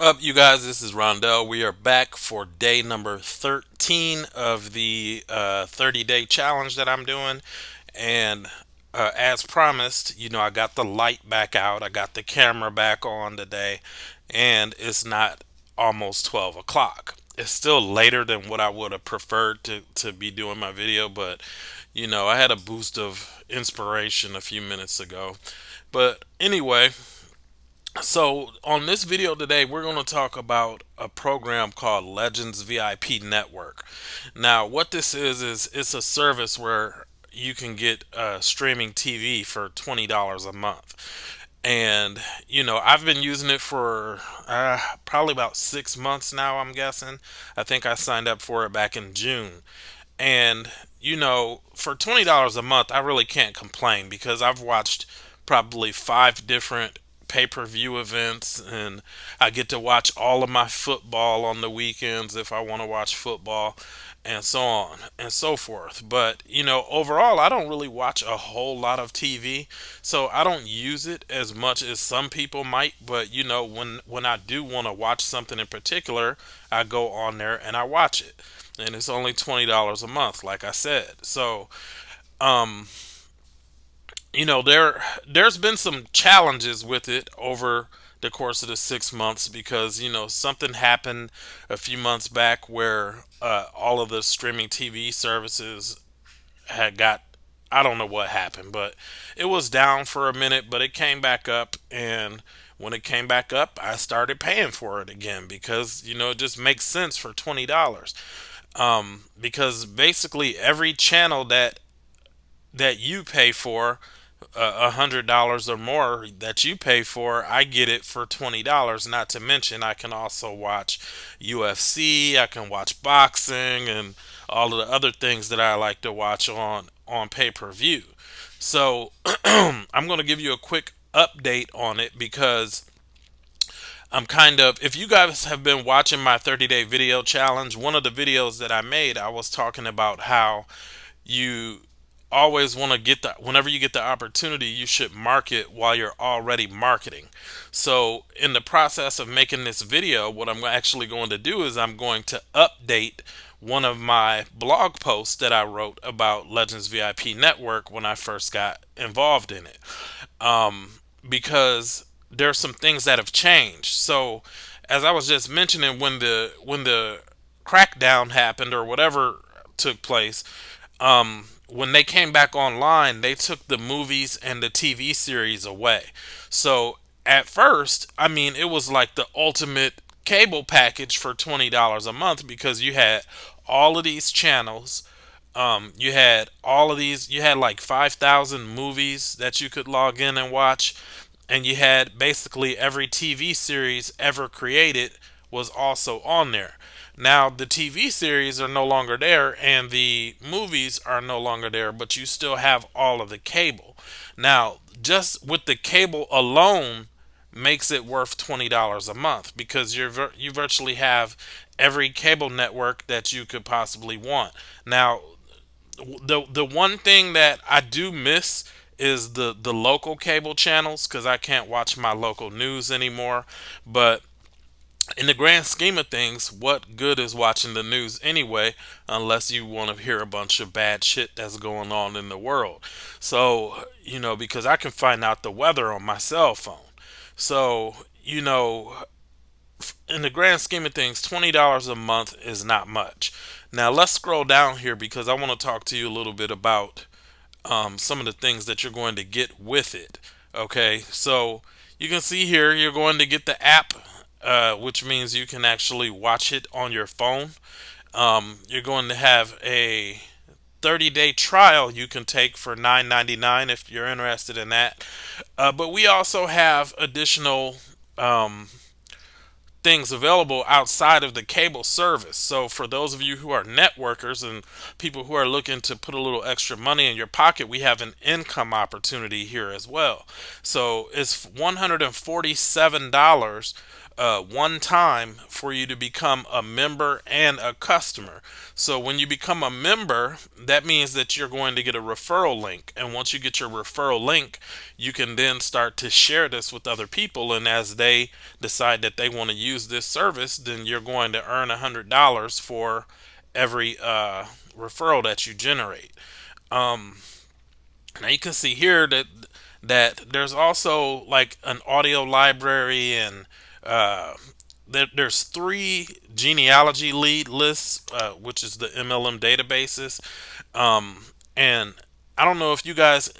Up, you guys? This is Rondell. We are back for day number 13 of the 30-day challenge that I'm doing. And as promised, I got the light back out. I got the camera back on today. And it's not almost 12 o'clock. It's still later than what I would have preferred to be doing my video. But, I had a boost of inspiration a few minutes ago. But anyway, so, on this video today, we're going to talk about a program called Legends VIP Network. Now, what this is it's a service where you can get streaming TV for $20 a month. And, I've been using it for probably about 6 months now, I'm guessing. I think I signed up for it back in June. And, for $20 a month, I really can't complain because I've watched probably five different pay-per-view events, and I get to watch all of my football on the weekends if I want to watch football, and so on and so forth. But overall, I don't really watch a whole lot of TV, so I don't use it as much as some people might. But when I do want to watch something in particular, I go on there and I watch it, and it's only $20 a month, like I said. So um there's been some challenges with it over the course of the 6 months because something happened a few months back where all of the streaming TV services had got, I don't know what happened, but it was down for a minute, but it came back up. And when it came back up, I started paying for it again because it just makes sense for $20. Because basically every channel that you pay for, $100 or more that you pay for, I get it for $20. Not to mention, I can also watch UFC, I can watch boxing, and all of the other things that I like to watch on pay per view. So I'm going to give you a quick update on it because if you guys have been watching my 30-day video challenge, one of the videos that I made, I was talking about how you always want to whenever you get the opportunity, you should market while you're already marketing. So in the process of making this video, what I'm actually going to do is I'm going to update one of my blog posts that I wrote about Legends VIP Network when I first got involved in it. Because there's some things that have changed. So as I was just mentioning, when the crackdown happened or whatever took place, when they came back online, they took the movies and the TV series away. So at first, I mean, it was like the ultimate cable package for $20 a month because you had all of these channels. You had all of these, you had like 5,000 movies that you could log in and watch. And you had basically every TV series ever created was also on there. Now the TV series are no longer there and the movies are no longer there, but you still have all of the cable. Now, just with the cable alone makes it worth $20 a month because you virtually have every cable network that you could possibly want. Now, the one thing that I do miss is the local cable channels because I can't watch my local news anymore. But in the grand scheme of things, what good is watching the news anyway, unless you want to hear a bunch of bad shit that's going on in the world? So, because I can find out the weather on my cell phone. So, in the grand scheme of things, $20 a month is not much. Now, let's scroll down here because I want to talk to you a little bit about some of the things that you're going to get with it. Okay, so you can see here you're going to get the app, which means you can actually watch it on your phone. You're going to have a 30-day trial you can take for $9.99 if you're interested in that. But we also have additional things available outside of the cable service. So for those of you who are networkers and people who are looking to put a little extra money in your pocket, we have an income opportunity here as well. So it's $147 one time for you to become a member and a customer. So when you become a member, that means that you're going to get a referral link. And once you get your referral link, you can then start to share this with other people. And as they decide that they want to use this service, then you're going to earn $100 for every referral that you generate. Um, Now you can see here that there's also like an audio library, and there's three genealogy lead lists, which is the MLM databases. And I don't know if you guys,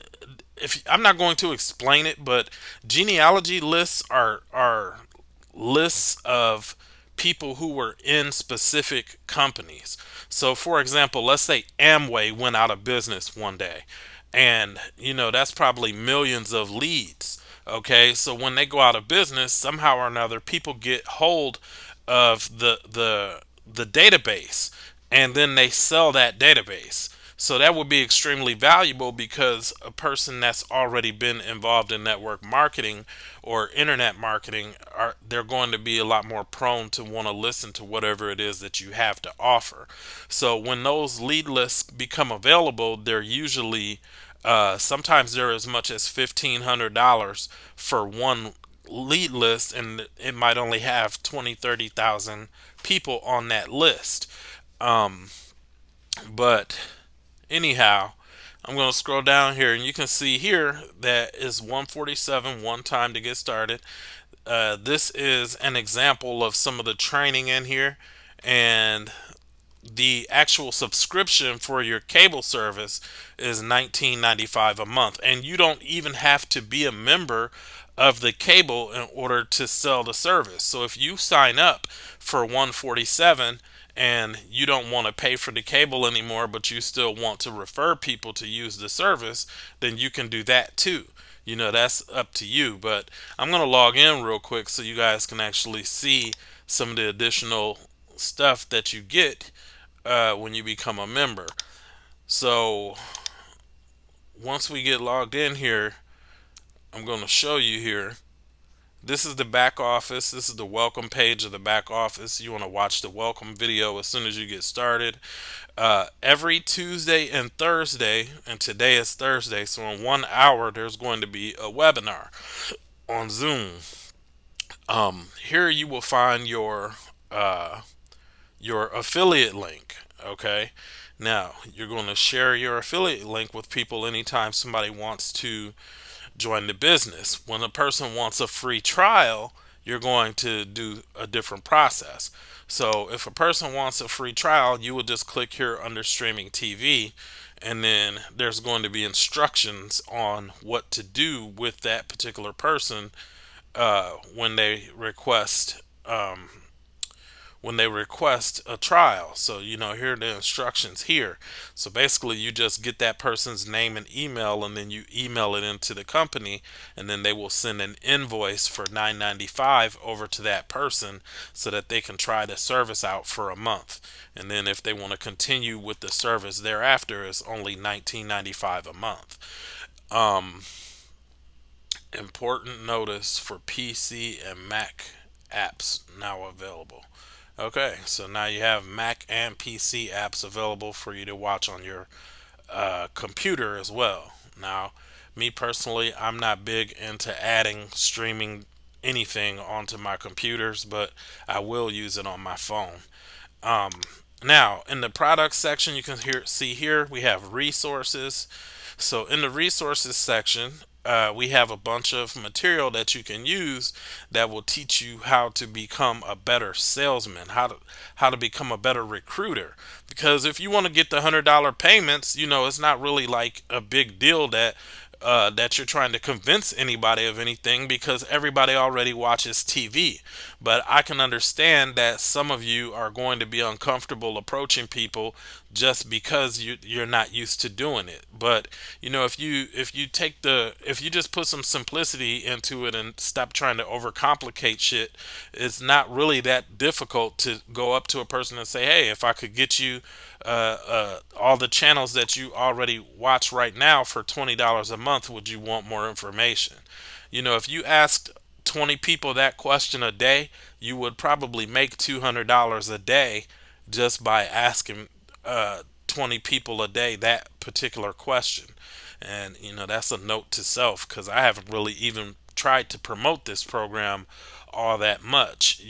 if I'm not going to explain it, but genealogy lists are lists of people who were in specific companies. So, for example, let's say Amway went out of business one day, and that's probably millions of leads. Okay, so when they go out of business, somehow or another, people get hold of the database, and then they sell that database. So that would be extremely valuable because a person that's already been involved in network marketing or internet marketing, they're going to be a lot more prone to want to listen to whatever it is that you have to offer. So when those lead lists become available, they're usually sometimes they're as much as $1,500 for one lead list, and it might only have 20, 30,000 people on that list. Um, but anyhow, I'm going to scroll down here, and you can see here that is 147 one time to get started. This is an example of some of the training in here, and the actual subscription for your cable service is $19.95 a month, and you don't even have to be a member of the cable in order to sell the service. So if you sign up for 147 and you don't want to pay for the cable anymore, but you still want to refer people to use the service, then you can do that too. That's up to you. But I'm going to log in real quick so you guys can actually see some of the additional stuff that you get when you become a member. So once we get logged in here, I'm going to show you here. This is the back office. This is the welcome page of the back office. You want to watch the welcome video as soon as you get started. Every Tuesday and Thursday, and today is Thursday, so in 1 hour there's going to be a webinar on Zoom. Here you will find your affiliate link. Okay, now you're going to share your affiliate link with people anytime somebody wants to join the business. When a person wants a free trial, you're going to do a different process. So if a person wants a free trial, you will just click here under streaming TV, and then there's going to be instructions on what to do with that particular person when they request a trial. So, here are the instructions here. So basically you just get that person's name and email, and then you email it into the company, and then they will send an invoice for $9.95 over to that person so that they can try the service out for a month. And then if they want to continue with the service thereafter, it's only $19.95 a month. Um, Important notice for PC and Mac apps now available. Okay, so now you have Mac and PC apps available for you to watch on your computer as well. Now, me personally, I'm not big into adding streaming anything onto my computers, but I will use it on my phone. Um, Now, in the products section, you can see here we have resources. So, in the resources section, we have a bunch of material that you can use that will teach you how to become a better salesman, how to become a better recruiter. Because if you want to get the $100 payments, it's not really like a big deal that you're trying to convince anybody of anything, because everybody already watches TV. But I can understand that some of you are going to be uncomfortable approaching people just because you're not used to doing it. But if you just put some simplicity into it and stop trying to overcomplicate shit, it's not really that difficult to go up to a person and say, hey, if I could get you all the channels that you already watch right now for $20 a month, would you want more information? If you asked 20 people that question a day, you would probably make $200 a day just by asking 20 people a day that particular question. And that's a note to self, because I haven't really even tried to promote this program all that much.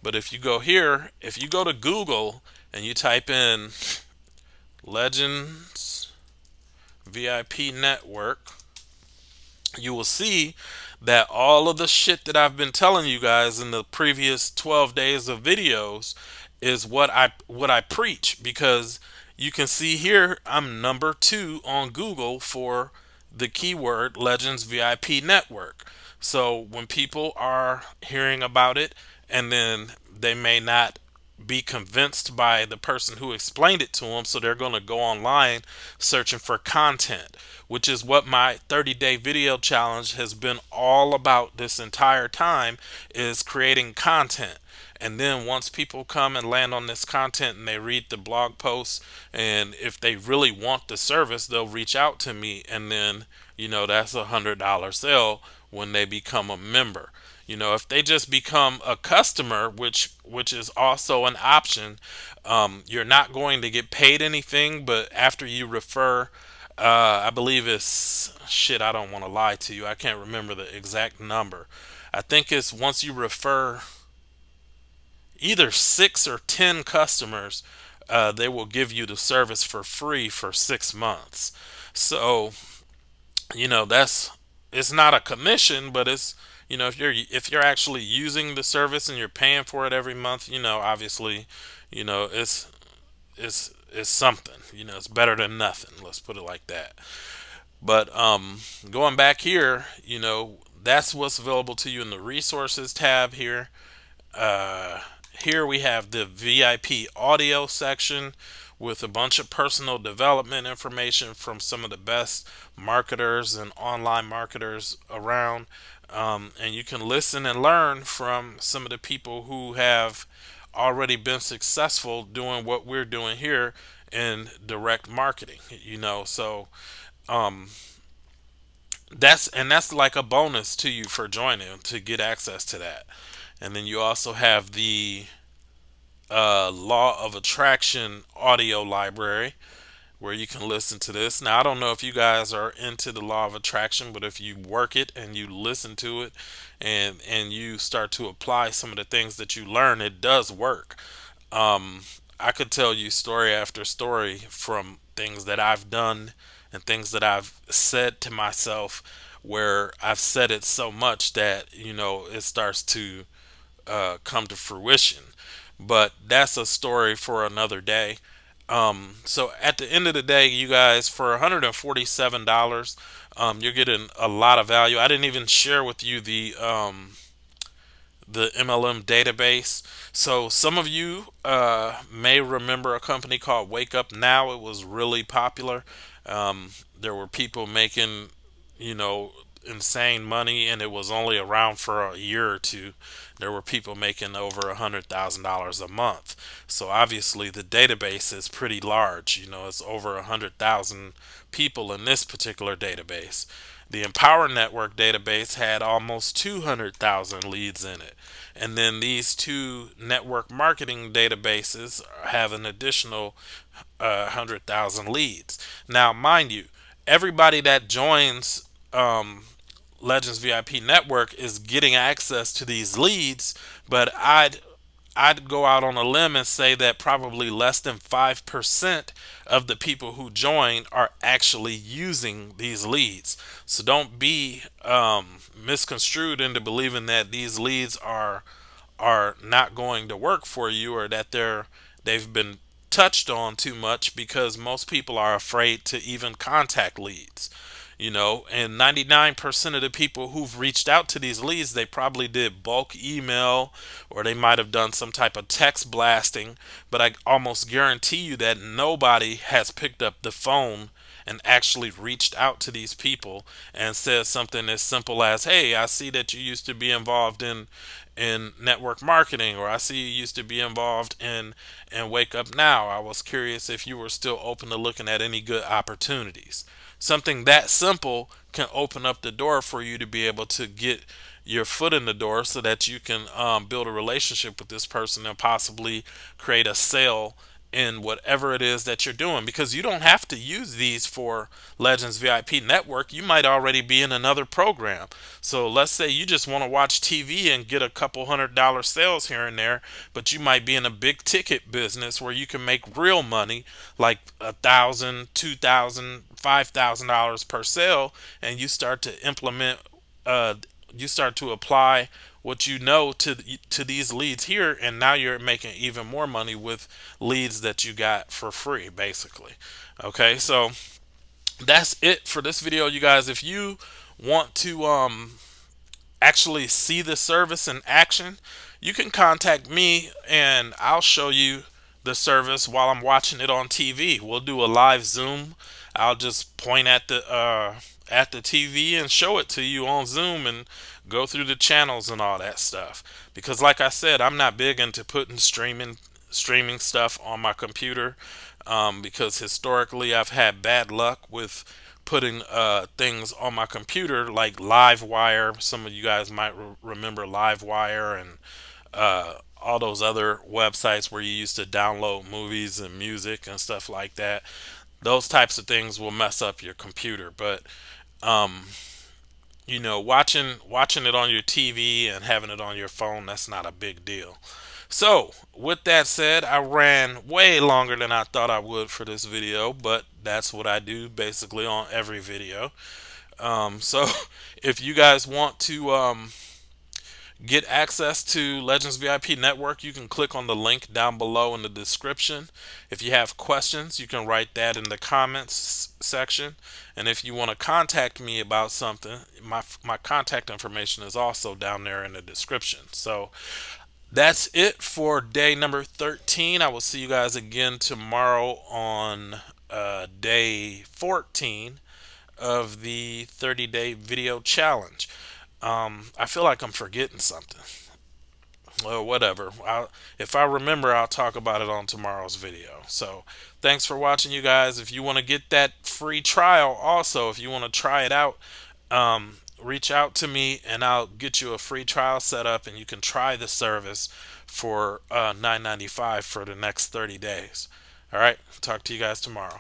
But if you go here, if you go to Google and you type in Legends VIP Network, you will see that all of the shit that I've been telling you guys in the previous 12 days of videos is what I preach, because you can see here I'm number 2 on Google for the keyword Legends VIP Network. So when people are hearing about it, and then they may not be convinced by the person who explained it to them, so they're going to go online searching for content, which is what my 30-day video challenge has been all about this entire time, is creating content. And then once people come and land on this content and they read the blog posts, and if they really want the service, they'll reach out to me, and then that's $100 sale when they become a member. If they just become a customer, which is also an option, you're not going to get paid anything. But after you refer, I believe it's shit. I don't want to lie to you. I can't remember the exact number. I think it's once you refer either 6 or 10 customers, they will give you the service for free for 6 months. So that's, it's not a commission, but it's, if you're actually using the service and you're paying for it every month, obviously, it's something. It's better than nothing. Let's put it like that. But going back here, that's what's available to you in the resources tab here. Uh, Here we have the VIP audio section with a bunch of personal development information from some of the best marketers and online marketers around. And you can listen and learn from some of the people who have already been successful doing what we're doing here in direct marketing. So um, that's like a bonus to you for joining to get access to that. And then you also have the Law of Attraction audio library, where you can listen to this. Now, I don't know if you guys are into the Law of Attraction, but if you work it and you listen to it, and you start to apply some of the things that you learn, it does work. Um, I could tell you story after story from things that I've done and things that I've said to myself, where I've said it so much that it starts to come to fruition. But that's a story for another day. So at the end of the day, you guys, for $147, you're getting a lot of value. I didn't even share with you the MLM database. So some of you may remember a company called Wake Up Now. It was really popular. There were people making, you know, insane money, and it was only around for a year or two. There were people making over $100,000 a month. So obviously the database is pretty large. It's over 100,000 people in this particular database. The Empower Network database had almost 200,000 leads in it. And then these two network marketing databases have an additional 100,000 leads. Now, mind you, everybody that joins Legends VIP Network is getting access to these leads, but I'd go out on a limb and say that probably less than 5% of the people who join are actually using these leads. So don't be misconstrued into believing that these leads are not going to work for you, or that they've been touched on too much, because most people are afraid to even contact leads. And 99% of the people who've reached out to these leads, they probably did bulk email, or they might have done some type of text blasting. But I almost guarantee you that nobody has picked up the phone and actually reached out to these people and said something as simple as, "Hey, I see that you used to be involved in network marketing, or I see you used to be involved in Wake Up Now. I was curious if you were still open to looking at any good opportunities. Something that simple can open up the door for you to be able to get your foot in the door so that you can build a relationship with this person and possibly create a sale in whatever it is that you're doing, because you don't have to use these for Legends VIP Network. You might already be in another program. So let's say you just want to watch TV and get a couple $100 sales here and there, but you might be in a big ticket business where you can make real money, like $1,000, $2,000, $5,000 per sale, and you start to implement you start to apply what you know to these leads here, and now you're making even more money with leads that you got for free, basically. Okay, so that's it for this video, you guys. If you want to actually see the service in action, you can contact me and I'll show you the service while I'm watching it on TV. We'll do a live Zoom. I'll just point at the TV and show it to you on Zoom and go through the channels and all that stuff. Because like I said, I'm not big into putting streaming stuff on my computer, because historically I've had bad luck with putting things on my computer like Livewire. Some of you guys might remember Livewire and all those other websites where you used to download movies and music and stuff like that. Those types of things will mess up your computer, but um, watching it on your TV and having it on your phone, that's not a big deal. So, with that said, I ran way longer than I thought I would for this video, but that's what I do basically on every video. So, if you guys want to get access to Legends VIP Network, you can click on the link down below in the description. If you have questions, you can write that in the comments section. And if you want to contact me about something, my contact information is also down there in the description. So that's it for day number 13. I will see you guys again tomorrow on day 14 of the 30-day video challenge. I feel like I'm forgetting something. Well, whatever. If I remember, I'll talk about it on tomorrow's video. So, thanks for watching, you guys. If you want to get that free trial, also, if you want to try it out, reach out to me and I'll get you a free trial set up, and you can try the service for $9.95 for the next 30 days. All right. Talk to you guys tomorrow.